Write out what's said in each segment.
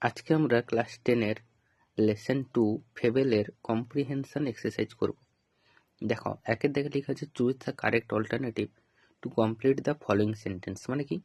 আজকে আমরা class 10-এর lesson 2 ফেবেলের comprehension exercise করব। দেখো, একের দিকে লেখা আছে choose the correct alternative to complete the following sentence. মানে কি,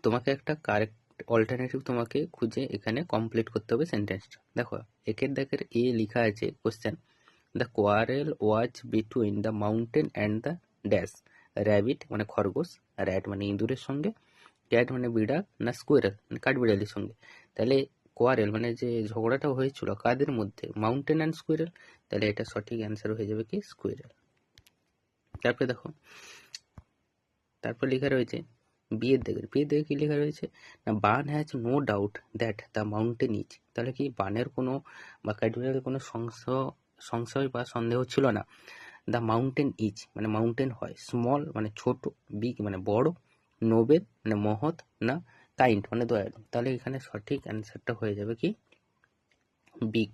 তোমাকে একটা কারেক্ট অল্টারনেটিভ তোমাকে খুঁজে এখানে কমপ্লিট করতে হবে সেন্টেন্সটা। দেখো, একের দিকের এ লেখা আছে question, the quarrel was between the mountain and the dash, rabbit মানে খরগোশ, র্যাট মানে ইঁদুরের সঙ্গে, ক্যাট মানে বিড়াল, না স্কুইরেল মানে কাঠবিড়ালির সঙ্গে। তাহলে কোয়ারেল মানে যে ঝগড়াটা হয়েছিল কাদের মধ্যে, মাউন্টেন অ্যান্ড স্কুইরেল। তাহলে এটা সঠিক অ্যান্সার হয়ে যাবে কি স্কুইরেল। তারপরে দেখো, তারপর লেখা রয়েছে বিয়ের দিকে কি লেখা রয়েছে না, bun has no doubt that the mountain is. তাহলে কি বানের কোনো বা কাঠবিড়ালের কোনো সংশয় বা সন্দেহ ছিল না। দ্য মাউন্টেন ইজ মানে মাউন্টেন হয়, স্মল মানে ছোট, বিগ মানে বড়, নোবেল মানে মহৎ, না কাইন্ড মানে দয়ালু। তাহলে এখানে সঠিক অ্যান্সারটা হয়ে যাবে কি বিগ।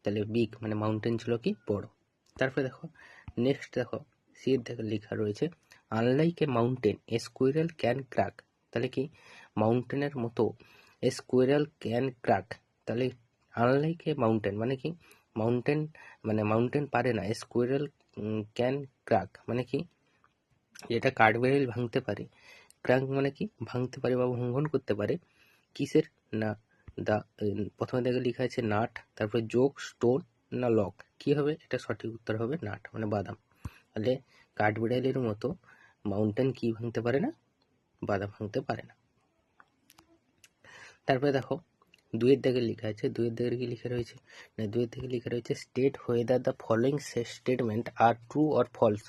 তাহলে বিগ মানে মাউন্টেন ছিল কি বড়। তারপরে দেখো নেক্সট, দেখো সির দেখো লেখা রয়েছে unlike a mountain A squirrel can crack. তাহলে কি মাউন্টেনের মতো এ স্কুইরেল ক্যান ক্র্যাক। তাহলে আনলাইক এ মাউন্টেন মানে কি মাউন্টেন পারে না, স্কুইরেল ক্যান ক্র্যাক মানে কি এটা কাঠবিড়ালি ভাঙতে পারে। ক্র্যাক মানে কি ভাঙতে পারে বা ভঙ্গন করতে পারে। কিসের না দা, প্রথমে দেখে লেখা আছে নাট, তারপরে যোগ, স্টোন, না লক। কি হবে এটা সঠিক উত্তর হবে নাট মানে বাদাম। তাহলে কাঠবিড়ালির মতো মাউন্টেন কি ভাঙতে পারে না, বাদাম ভাঙতে পারে না। তারপরে দেখো দুইয়ের দিকে লেখা আছে, দুইয়ের দিকে কি লেখা রয়েছে না, দুইয়ের দিকে লেখা রয়েছে state whether the following statement are true or false,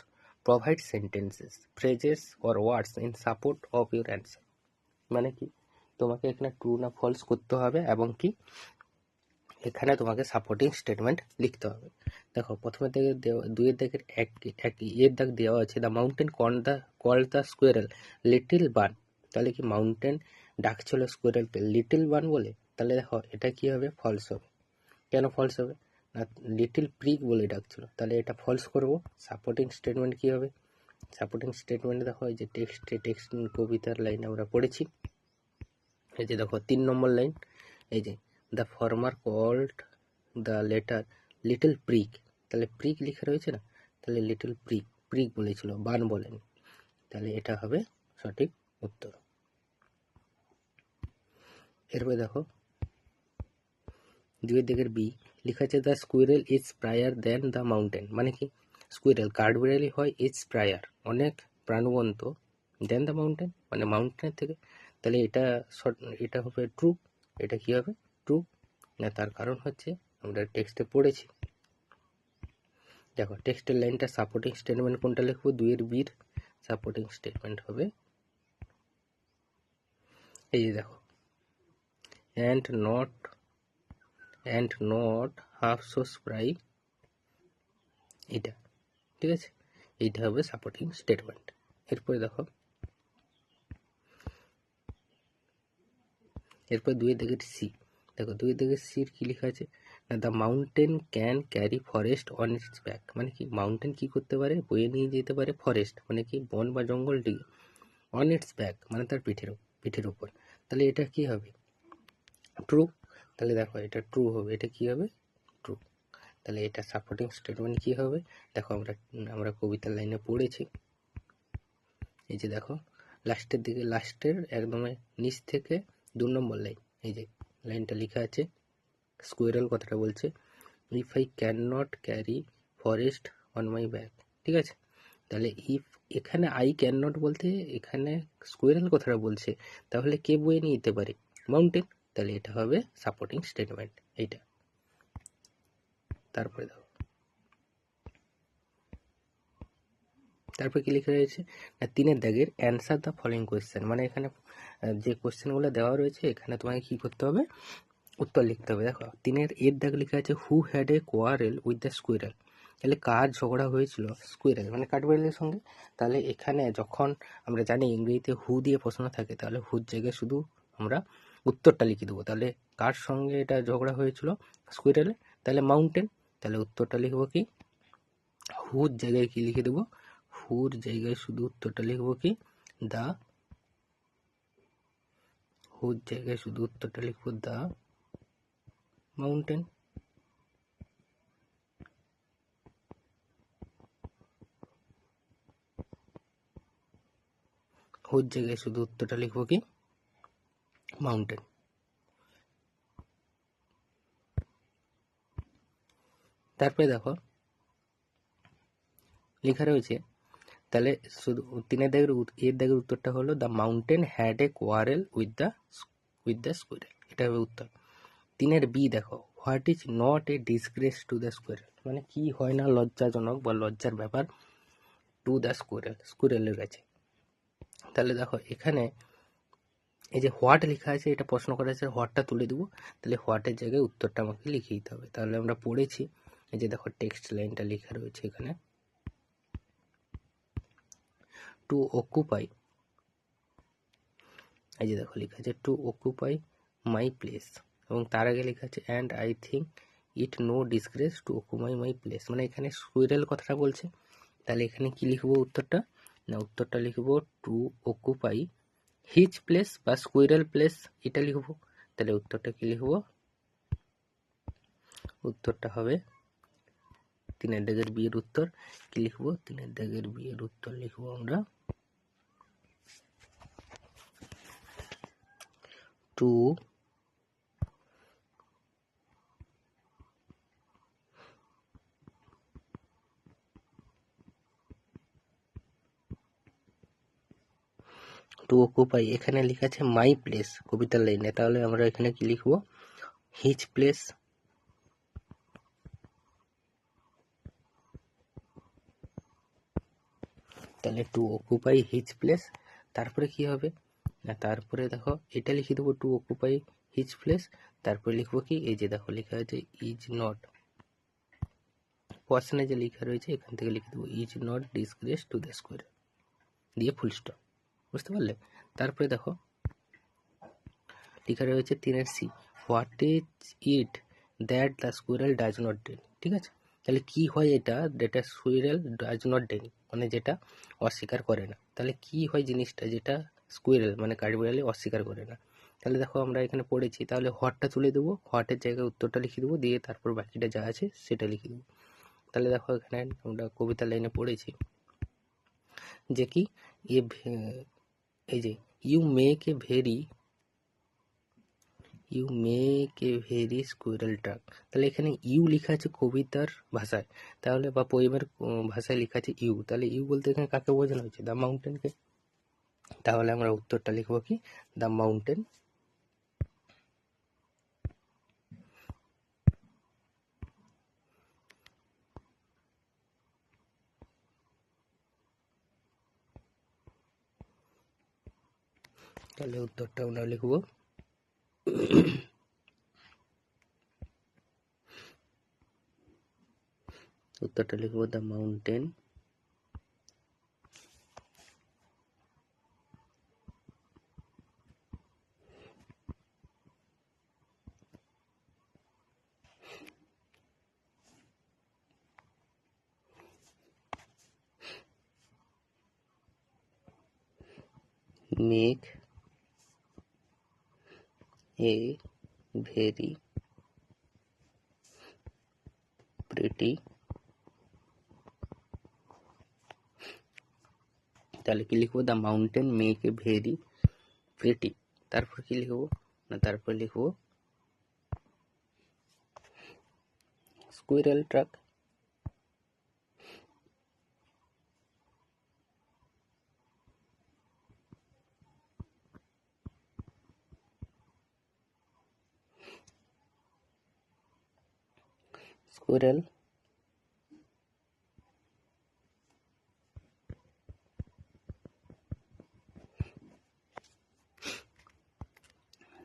provide sentences, phrases or words in support of your answer. মানে কি তোমাকে এখানে ট্রু না ফলস করতে হবে এবং কি এখানে তোমাকে সাপোর্টিং স্টেটমেন্ট লিখতে হবে। দেখো প্রথমে থেকে দুইয়ের দিকের এক এর দাগ দেওয়া আছে, the mountain call the squirrel little bun. তাহলে কি মাউন্টেন ডাকছিল স্কোয়ারেলকে লিটিল বান বলে। তাহলে দেখো এটা কি হবে, ফলস হবে। কেন ফলস হবে না, লিটিল প্রিক বলে ডাকছিল, তাহলে এটা ফলস করব। সাপোর্টিং স্টেটমেন্ট কি হবে, সাপোর্টিং স্টেটমেন্ট দেখো এই যে টেক্সট কবিতার লাইন আমরা পড়েছি। এই যে দেখো 3 নম্বর লাইন, এই যে the former called the latter little prig. তাহলে প্রিক লেখা রয়েছে না, তাহলে লিটল প্রিক বলেছিল, বান বলেন। তাহলে এটা হবে সঠিক উত্তর। এরপরে দেখো দুইয়ের দিকের বি লেখা আছে the squirrel is prior then the mountain. মানে কি স্কুইরেল কাঠবিড়ালি হয় ইজ প্রায়ার অনেক প্রাণবন্ত, দেন দ্য মাউন্টেন মানে মাউন্টেনের থেকে। তাহলে এটা হবে ট্রু। এটা কি হবে ট্রু না, তার কারণ হচ্ছে আমরা টেক্সটে পড়েছি। দেখো টেক্সটের লাইনটা সাপোর্টিং স্টেটমেন্ট কোনটা লিখবো, দুইয়ের বির সাপোর্টিং স্টেটমেন্ট হবে এই যে দেখো and not half so spry, এটা ঠিক আছে, এইটা হবে সাপোর্টিং স্টেটমেন্ট। এরপরে দেখো এরপর দুইয়ের দিকের সি, দেখো দুইয়ের দিকের সির কি লেখা আছে না, the mountain can carry forest on it's back. মানে কি মাউন্টেন কি করতে পারে, বয়ে নিয়ে যেতে পারে ফরেস্ট মানে কি বন বা জঙ্গলটিকে, অন ইটস ব্যাক মানে তার পিঠের উপর। তাহলে এটা কি হবে ট্রু। তাহলে দেখো এটা ট্রু হবে, এটা কি হবে ট্রু। তাহলে এটা সাপোর্টিং স্টেটমেন্ট কি হবে, দেখো আমরা কবিতার লাইনে পড়েছি। এই যে দেখো লাস্টের একদম নিচ থেকে 2 নম্বর লাইন, এই যে লাইনটা লেখা আছে, স্কুইরেল কথাটা বলছে if I can not carry forest on my back. ঠিক আছে, তাহলে এখানে আই ক্যান নট বলতে এখানে স্কুইরেল কথাটা বলছে, তাহলে কে বয়ে নিয়ে যেতে পারে, মাউন্টেন। তাহলে এটা হবে সাপোর্টিং স্টেটমেন্ট এইটা। তারপরে দেখো তারপরে কি লিখে রয়েছে না, 3-এর দাগের অ্যান্সার দ্য ফলোয়িং কোয়েশ্চেন। মানে এখানে যে কোয়েশ্চেনগুলো দেওয়া রয়েছে এখানে তোমাকে কি করতে হবে, উত্তর লিখতে হবে। দেখো 3-এর দাগ লেখা আছে who had a quarrel with the squirrel. তাহলে কার ঝগড়া হয়েছিল, স্কুইরেল মানে কাঠবিড়ালির সঙ্গে। তাহলে এখানে যখন আমরা জানি ইংরেজিতে হু দিয়ে প্রশ্ন থাকে, তাহলে হুর জায়গায় শুধু আমরা উত্তরটা লিখে দেবো। তাহলে কার সঙ্গে এটা ঝগড়া হয়েছিল, স্কুইরেলে। তাহলে মাউন্টেন, তাহলে উত্তরটা লিখবো কি হুর জায়গায় কি লিখে দেবো, হুর জায়গায় শুধু উত্তরটা লিখবো কি দ্য হুর জায়গায় শুধু উত্তরটা লিখবো দ্য মাউন্টেন। হুর জায়গায় শুধু উত্তরটা লিখবো কি মাউন্টেন। তারপরে দেখো লেখা রয়েছে, তাহলে শুধু তিনের দাগের এর দাগের উত্তরটা হলো the mountain had a quarrel with the squirrel, এটা হবে উত্তর। তিনের বি দেখো, what is not a disgrace to the squirrel, মানে কি হয় না লজ্জাজনক বা লজ্জার ব্যাপার টু দ্য স্কুইরেলের কাছে। তাহলে দেখো এখানে এই যে হোয়াট লেখা আছে, এটা প্রশ্ন করা আছে, হোয়াটটা তুলে দেবো, তাহলে হোয়াটের জায়গায় উত্তরটা আমাকে লিখে দিতে হবে। তাহলে আমরা পড়েছি, এই যে দেখো টেক্সট লাইনটা লেখা রয়েছে এখানে, টু অকুপাই, এই যে দেখো লেখা আছে টু অকুপাই মাই প্লেস, এবং তার আগে লেখা আছে and I think it no disgrace to occupy my place, মানে এখানে স্কুইরেল কথাটা বলছে। তাহলে এখানে কি লিখবো উত্তরটা, না উত্তরটা লিখবো টু অকুপাই হিজ প্লেস বা স্কুইরেল প্লেস, এটা লিখবো। তাহলে উত্তরটা কি লিখবো, উত্তরটা হবে তিনের দাগের বিয়ের উত্তর কি লিখবো, তিনের দাগের বিয়ের উত্তর লিখবো আমরা টু অকুপাই, এখানে লেখা আছে মাই প্লেস কবিতার লাইনে, তাহলে আমরা এখানে কি লিখবো হিজ প্লেস। তাহলে টু অকুপাই হিজ প্লেস, তারপরে কি হবে না, তারপরে দেখো এটা লিখে দেবো টু অকুপাই হিজ প্লেস, তারপরে লিখবো কি, এই যে দেখো লেখা আছে ইজ নট, পোর্শনে যে লেখা রয়েছে এখান থেকে লিখে দেবো is not disgrace to the square, দিয়ে ফুল স্টপ, বুঝতে পারলে। তারপরে দেখো লেখা রয়েছে তিনের C, what is it that the squirrel does not den, ঠিক আছে। তাহলে কি হয় এটা, যেটা স্কুইরেল ডাজ নট ডেন, মানে যেটা অস্বীকার করে না। তাহলে কি হয় জিনিসটা যেটা স্কুইরেল মানে কাঠবিড়ালি অস্বীকার করে না। তাহলে দেখো আমরা এখানে পড়েছি, তাহলে হোয়াটটা তুলে দেবো, হোয়াটের জায়গায় উত্তরটা লিখে দেবো, দিয়ে তারপর বাকিটা যা আছে সেটা লিখে দেবো। তাহলে দেখো এখানে আমরা কবিতার লাইনে পড়েছি যে কি এই যে you make a very squirrel track, তাহলে এখানে ইউ লেখা আছে কবিতার ভাষায়, তাহলে বা পোয়েমের ভাষায় লেখা আছে ইউ, তাহলে ইউ বলতে এখানে কাকে বোঝানো হচ্ছে, দ্য মাউন্টেনকে। তাহলে আমরা উত্তরটা লিখবো কি দ্য মাউন্টেন। তাহলে উত্তরটা আমরা লিখবো উত্তরটা লিখবো the mountain make a very pretty, তাহলে কি লিখবো the mountain make a very pretty, তারপর কি লিখবো না, তারপর লিখবো স্কুইরেল ট্রাক।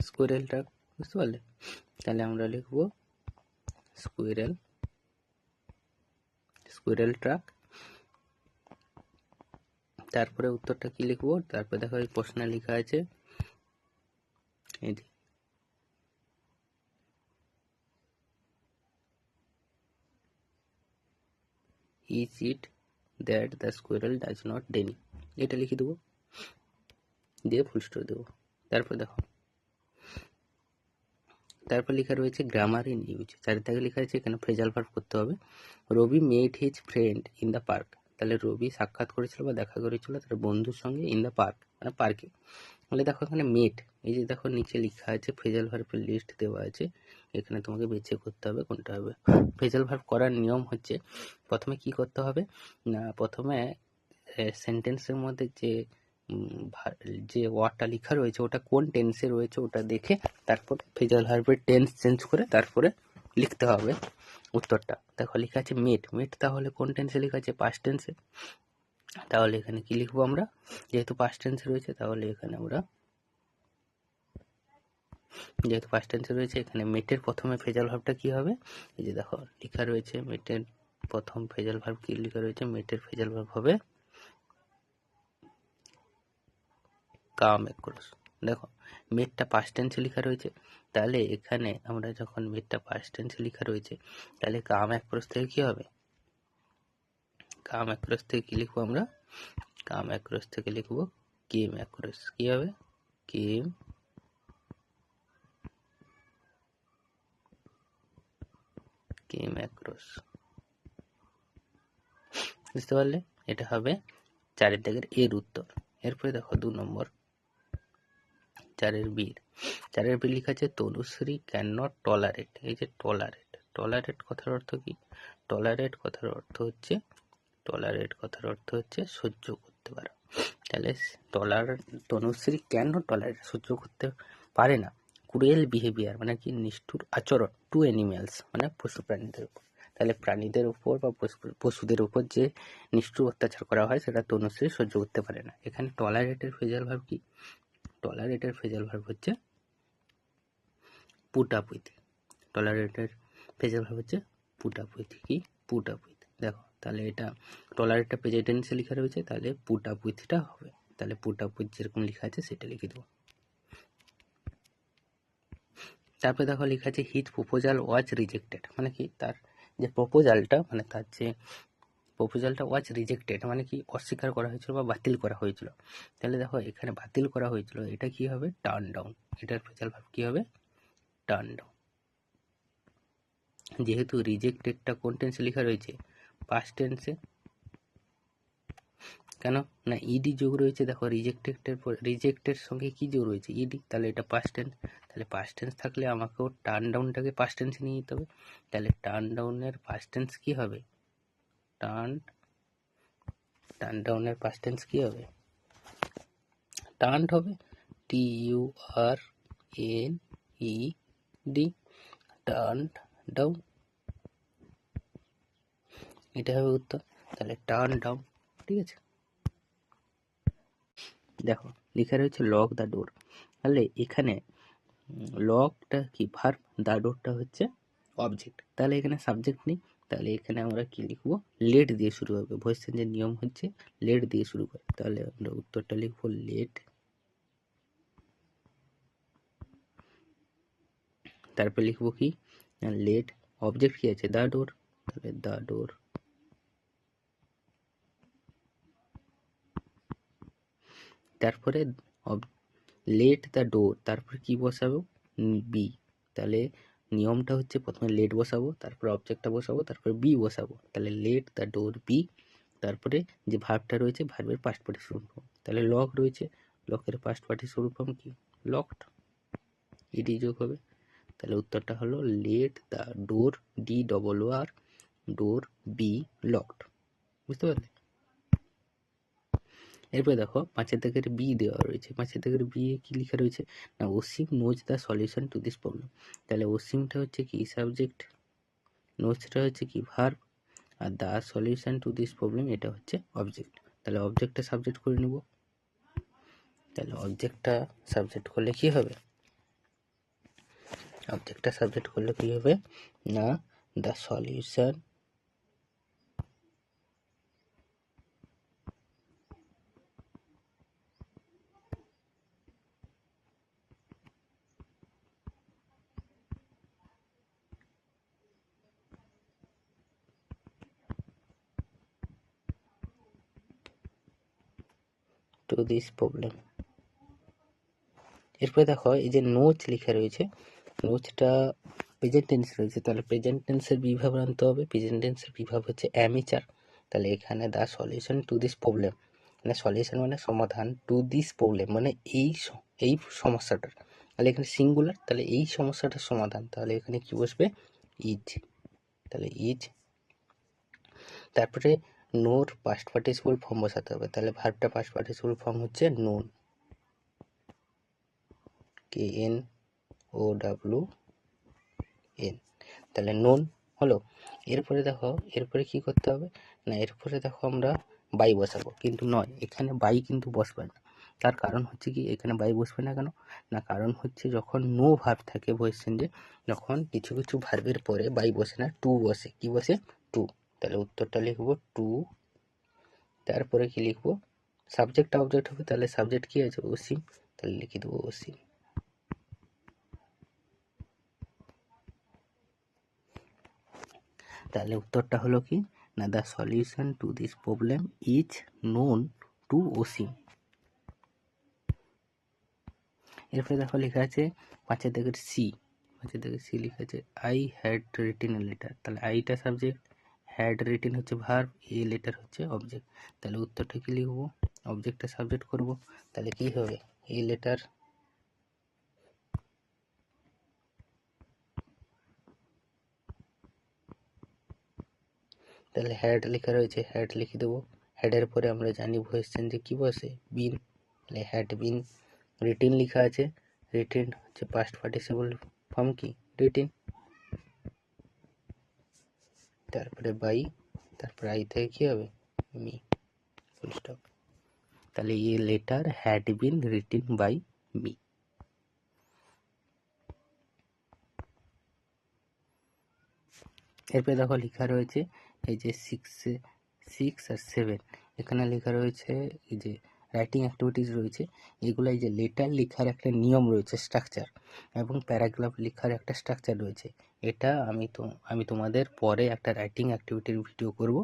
স্কুইরেল ট্রাক, বুঝতে পারলে। তাহলে আমরা লিখবো স্কুইরেল ট্রাক, তারপরে উত্তরটা কি লিখবো, তারপরে দেখো এই প্রশ্নে লেখা আছে এই যে is it that the squirrel does not Denny, এটা লিখে দেবো, দিয়ে ফুল স্টপ দেবো। তারপর দেখো তারপর লেখা রয়েছে গ্রামার ইন ইউজ, 4 দাগে লেখা আছে এখানে ফ্রেজাল ভার্ব করতে হবে। Robi met his friend in the park, তাহলে রবি সাক্ষাৎ করেছিল বা দেখা করেছিল তার বন্ধুর সঙ্গে ইন দ্য পার্ক মানে পার্কে। তাহলে দেখো এখানে মেট, এই যে দেখো নিচে লেখা আছে ফ্রেজাল ভার্বের লিস্ট দেওয়া আছে, এখানে তোমাকে বেছে করতে হবে কোনটা হবে। ফ্রেজাল ভার্ব করার নিয়ম হচ্ছে প্রথমে কি করতে হবে না, প্রথমে সেন্টেন্সের মধ্যে যে ওয়ার্ডটা লেখা রয়েছে ওটা কোন টেন্সে রয়েছে ওটা দেখে তারপর ফ্রেজাল ভার্বের টেন্স চেঞ্জ করে তারপরে লিখতে হবে উত্তরটা। দেখো লেখা আছে মেট, মেট তাহলে কোন টেন্সে লেখা আছে? পাস্ট টেন্সে। তাহলে এখানে কি লিখবো আমরা? যেহেতু পাস্ট টেন্সে রয়েছে তাহলে এখানে আমরা যেহেতু পাস্ট টেন্সে রয়েছে এখানে মেটের প্রথমে ফ্রেজাল ভার্বটা কি হবে? এই যে দেখো লেখা রয়েছে মেটের প্রথম ফ্রেজাল ভার্ব কি লেখা রয়েছে? মেটের ফ্রেজাল ভার্ব হবে কাম অ্যাক্রস। দেখো মেটটা পাস্ট টেন্সে লেখা রয়েছে, তাহলে এখানে আমরা যখন মেটটা পাস্ট টেন্সে লেখা রয়েছে তাহলে কাম অ্যাক্রস থেকে কি হবে? কাম অ্যাক্রস থেকে কি লিখবো আমরা? কাম অ্যাক্রস থেকে লিখবো কেম অ্যাক্রস। কি হবে? Came across. বুঝতে পারলে? এটা হবে 4 দাগের এর উত্তর। এরপরে দেখো 2 নম্বর 4 বি লেখা আছে তনুশ্রী ক্যান নট টলারেট। এই যে টলারেট, টলারেট কথার অর্থ কি? টলারেট কথার অর্থ হচ্ছে সহ্য করতে পারা। তাহলে তনুশ্রী ক্যান নট টলারেট সহ্য করতে পারে না ক্রুয়েল বিহেভিয়ার মানে কি? নিষ্ঠুর আচরণ টু অ্যানিম্যালস মানে পশু প্রাণীদের উপর। তাহলে প্রাণীদের উপর বা পশুদের উপর যে নিষ্ঠুর অত্যাচার করা হয় সেটা তনুশ্রী সহ্য করতে পারে না। এখানে টলারেটের ফ্রেজাল ভার্ব কি? টলারেটের ফ্রেজাল ভার্ব হচ্ছে পুট আপ উইথ। টলারেটের ফ্রেজাল ভার্ব হচ্ছে পুট আপ উইথ। কি? Put up with. দেখো তাহলে এটা টলারেটটা প্রেজেন্ট টেন্সে লেখা রয়েছে, তাহলে পুট আপ উইথটা হবে। তাহলে পুট আপ উইথ যেরকম লেখা আছে সেটা লিখে দেবো। তারপরে দেখো লেখা আছে হিজ প্রপোজাল ওয়াজ রিজেক্টেড মানে কি? তার যে প্রপোজালটা মানে তার যে প্রপোজালটা ওয়াজ রিজেক্টেড মানে কি? অস্বীকার করা হয়েছিল বা বাতিল করা হয়েছিল। তাহলে দেখো এখানে বাতিল করা হয়েছিল, এটা কি হবে? Turn down. এটার ফ্রেজাল ভার্ব কি হবে? Turn down. যেহেতু রিজেক্টেডটা কোন টেন্সে লেখা রয়েছে? পাস্ট টেন্সে। কেন না? ইডি যোগ রয়েছে। দেখো রিজেক্টের সঙ্গে কি যোগ রয়েছে? ইডি। তাহলে এটা পাস্ট টেন্স। তাহলে পাস্ট টেন্স থাকলে আমাকেও টার্ন ডাউনটাকে পাস্ট টেন্সে নিয়ে যেতে হবে। তাহলে টার্ন ডাউনের পাস্ট টেন্স কি হবে? টার্ন ডাউনের পাস্ট টেন্স কি হবে? টার্ন হবে TURNED, টার্ন ডাউন। এটা হবে উত্তর। তাহলে টার্ন ডাউন। ঠিক আছে। দেখো লেখা রয়েছে লক দ্য ডোর। তাহলে এখানে লকটা কি? ভার্ব, দ্য ডোরটা হচ্ছে অবজেক্ট। তাহলে এখানে সাবজেক্ট নেই, তাহলে এখানে আমরা কি লিখবো? লেট দিয়ে শুরু হবে। ভয়েস চেঞ্জের নিয়ম হচ্ছে লেট দিয়ে শুরু করে। তাহলে আমরা উত্তরটা লিখবো লেট। তারপর লিখবো কি? লেট। অবজেক্ট কি আছে? The door. তাহলে দ্য ডোর। তারপরে লেট দ্য ডোর, তারপরে কি বসাবো? বি। তাহলে নিয়মটা হচ্ছে প্রথমে লেট বসাবো, তারপরে অবজেক্টটা বসাবো, তারপরে বি বসাবো। তাহলে লেট দ্য ডোর বি। তারপরে যে ভার্বটা রয়েছে ভার্বের পাস্ট পার্টিসিপল ফর্ম। তাহলে লক রয়েছে, লকের পাস্ট পার্টিসিপল ফর্ম কি? লকড। ইডি যোগ হবে। তাহলে উত্তরটা হলো let the door DOOR door be locked. বুঝতে পারলে? এরপরে দেখো 5 দাগের বি দেওয়া রয়েছে। 5 দাগের বি এ কি লেখা রয়েছে না? Ashim knows the solution to this problem. তাহলে অসীমটা হচ্ছে কি? সাবজেক্ট, নোজটা হচ্ছে কি? ভার্ব, আর the solution to this problem এটা হচ্ছে অবজেক্ট। তাহলে অবজেক্টটা সাবজেক্ট করে নেব। তাহলে অবজেক্টটা সাবজেক্ট করলে কি হবে? অবজেক্টটা সাবজেক্ট করলে কি হবে না? The solution to this problem. এরপরে দেখো এই যে নোজ লেখা রয়েছে, রোজটা প্রেজেন্ট টেন্স রয়েছে, তাহলে প্রেজেন্ট টেন্সের বিভাব আনতে হবে। প্রেজেন্ট টেন্সের বিভাব হচ্ছে অ্যামিচার। তাহলে এখানে the solution to this problem, মানে সলিউশন মানে সমাধান, টু দিস প্রবলেম মানে এই সমস্যাটার, তাহলে এখানে সিঙ্গুলার, তাহলে এই সমস্যাটার সমাধান, তাহলে এখানে কি বসবে, ইজ। তাহলে ইজ, তারপরে নোর পাস্ট পার্টিসিপল ফর্ম বসাতে হবে। তাহলে ভার্বটা পাস্ট পার্টিসিপল ফর্ম হচ্ছে নোন, KNOWN। তাহলে নোন হলো। এরপরে দেখো, এরপরে কি করতে হবে না, এরপরে দেখো আমরা বাই বসাবো, কিন্তু নয়, এখানে বাই কিন্তু বসবে না। তার কারণ হচ্ছে কি, এখানে বাই বসবে না কেন না, কারণ হচ্ছে যখন নো ভার্ব থাকে ভয়েস চেঞ্জে, যখন কিছু কিছু ভার্বের পরে বাই বসে না, টু বসে। কি বসে, টু। তাহলে উত্তরটা লিখবো টু। তারপরে কি লিখবো, সাবজেক্ট অবজেক্ট হবে, তাহলে সাবজেক্ট কি আছে, অসীম, তাহলে লিখে দেবো অসীম। তাহলে উত্তরটা হলো কি না, the solution to this problem is known to Ashim. এরপরে দেখো লেখা আছে 5 দাগের সি, 5 দাগের সি লেখা আছে I had written a letter. তাহলে আইটা সাবজেক্ট, হ্যাড রিটেন হচ্ছে ভার্ব, এ লেটার হচ্ছে অবজেক্ট। তাহলে উত্তরটা কি লিখবো, অবজেক্টটা সাবজেক্ট করব, তাহলে কি হবে, এ লেটার, তাহলে হ্যাড লেখা রয়েছে, হ্যাড লিখে দেবো। হ্যাডের পরে আমরা জানি ভয়েস চেঞ্জে কি বসে, বিন, তাহলে হ্যাড বিন। রিটেন লেখা আছে, রিটেন হচ্ছে পাস্ট পার্টিসিপল ফর্ম কি, রিটেন। তারপরে বাই, তারপরে আই থেকে কি হবে, মি, ফুল স্টপ। তাহলে a letter had been written by me. এরপরে দেখো লেখা রয়েছে এই যে 6 আর 7, এখানে লেখা রয়েছে এই যে রাইটিং অ্যাক্টিভিটিস রয়েছে, এগুলো এই যে লেটার লেখার একটা নিয়ম রয়েছে, স্ট্রাকচার, এবং প্যারাগ্রাফ লেখার একটা স্ট্রাকচার রয়েছে। এটা আমি তোমাদের পরে একটা রাইটিং অ্যাক্টিভিটির ভিডিও করব,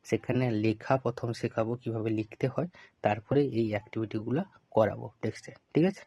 সেখানে লেখা প্রথম শেখাবো কিভাবে লিখতে হয়, তারপরে এই অ্যাক্টিভিটিগুলো করাবো টেক্সটে, ঠিক আছে।